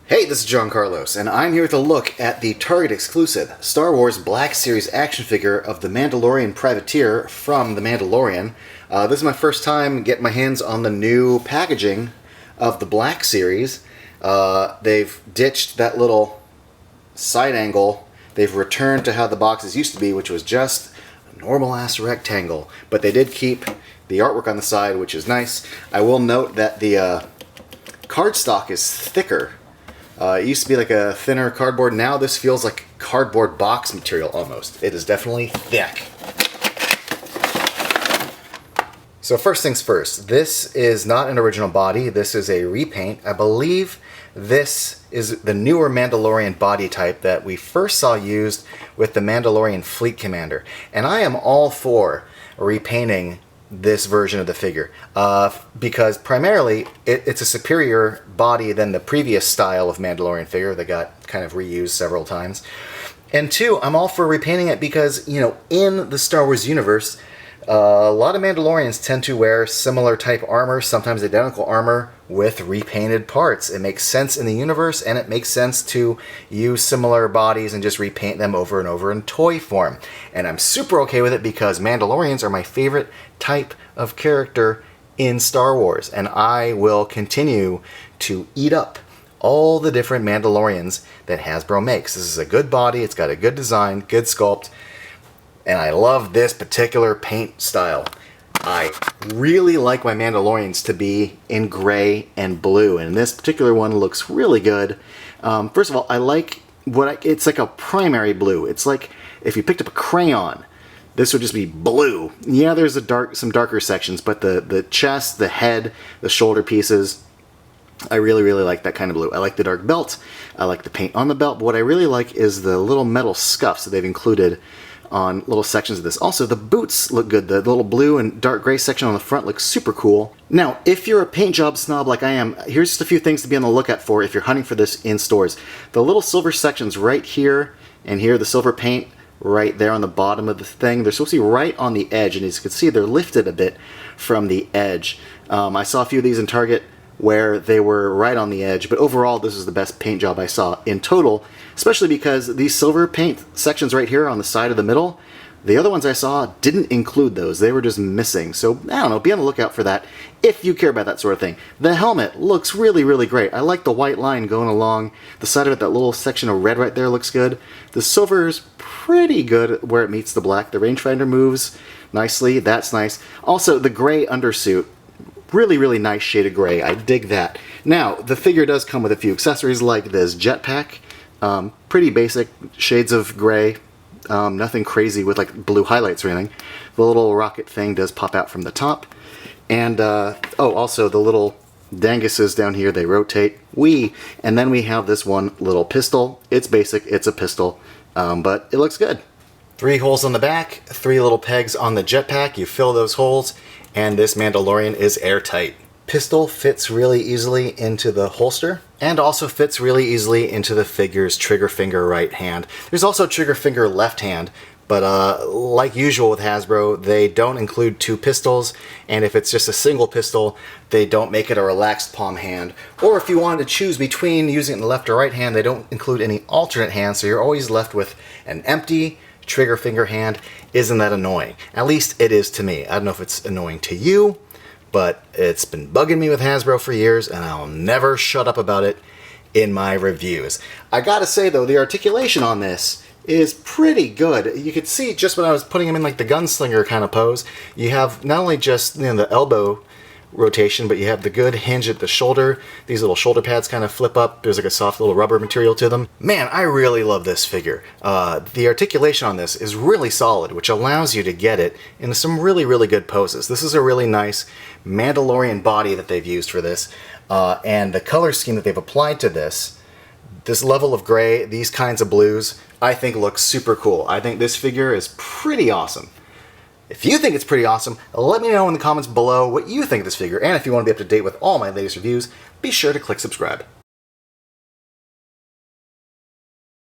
Hey, this is John Carlos, and I'm here with a look at the Target exclusive Star Wars Black Series action figure of the Mandalorian Privateer from The Mandalorian. This is my first time getting my hands on the new packaging of the Black Series. They've ditched that little side angle. They've returned to how the boxes used to be, which was just a normal-ass rectangle. But they did keep the artwork on the side, which is nice. I will note that the cardstock is thicker. It used to be like a thinner cardboard. Now this feels like cardboard box material almost. It is definitely thick. So first things first, this is not an original body. This is a repaint. I believe this is the newer Mandalorian body type that we first saw used with the Mandalorian Fleet Commander. And I am all for repainting this version of the figure because primarily it's a superior body than the previous style of Mandalorian figure that got kind of reused several times. And two, I'm all for repainting it because, you know, in the Star Wars universe, a lot of Mandalorians tend to wear similar type armor, sometimes identical armor, with repainted parts. It makes sense in the universe, and it makes sense to use similar bodies and just repaint them over and over in toy form. And I'm super okay with it because Mandalorians are my favorite type of character in Star Wars, and I will continue to eat up all the different Mandalorians that Hasbro makes. This is a good body, it's got a good design, good sculpt, and I love this particular paint style. I really like my Mandalorians to be in gray and blue, and this particular one looks really good. First of all, I like it's like a primary blue. It's like if you picked up a crayon, this would just be blue. Yeah, there's some darker sections, but the chest, the head, the shoulder pieces, I really, really like that kind of blue. I like the dark belt. I like the paint on the belt, but what I really like is the little metal scuffs that they've included on little sections of this. Also, the boots look good. The little blue and dark gray section on the front looks super cool. Now, if you're a paint job snob like I am, here's just a few things to be on the lookout for if you're hunting for this in stores. The little silver sections right here and here, the silver paint right there on the bottom of the thing, they're supposed to be right on the edge, and as you can see, they're lifted a bit from the edge. I saw a few of these in Target where they were right on the edge, but overall this is the best paint job I saw in total, especially because these silver paint sections right here on the side of the middle, the other ones I saw didn't include those. They were just missing. So, I don't know, be on the lookout for that if you care about that sort of thing. The helmet looks really, really great. I like the white line going along the side of it. That little section of red right there looks good. The silver is pretty good where it meets the black. The rangefinder moves nicely. That's nice. Also, the gray undersuit, really, really nice shade of gray. I dig that. Now, the figure does come with a few accessories like this jetpack. Pretty basic shades of gray. Nothing crazy with like blue highlights or anything. The little rocket thing does pop out from the top. And, also the little danguses down here, they rotate. And then we have this one little pistol. It's basic, it's a pistol, but it looks good. 3 holes on the back, 3 little pegs on the jetpack. You fill those holes, and this Mandalorian is airtight. Pistol fits really easily into the holster, and also fits really easily into the figure's trigger finger right hand. There's also trigger finger left hand, but like usual with Hasbro, they don't include 2 pistols, and if it's just a single pistol, they don't make it a relaxed palm hand. Or if you wanted to choose between using it in the left or right hand, they don't include any alternate hands, so you're always left with an empty trigger finger hand. Isn't that annoying? At least it is to me. I don't know if it's annoying to you, but it's been bugging me with Hasbro for years, and I'll never shut up about it in my reviews. I gotta say though, the articulation on this is pretty good. You could see just when I was putting him in like the gunslinger kind of pose, you have not only just, you know, the elbow rotation, but you have the good hinge at the shoulder. These little shoulder pads kind of flip up. There's like a soft little rubber material to them. Man, I really love this figure. The articulation on this is really solid, which allows you to get it into some really, really good poses. This is a really nice Mandalorian body that they've used for this, and the color scheme that they've applied to this level of gray, these kinds of blues, I think looks super cool. I think this figure is pretty awesome. If you think it's pretty awesome, let me know in the comments below what you think of this figure, and if you want to be up to date with all my latest reviews, be sure to click subscribe.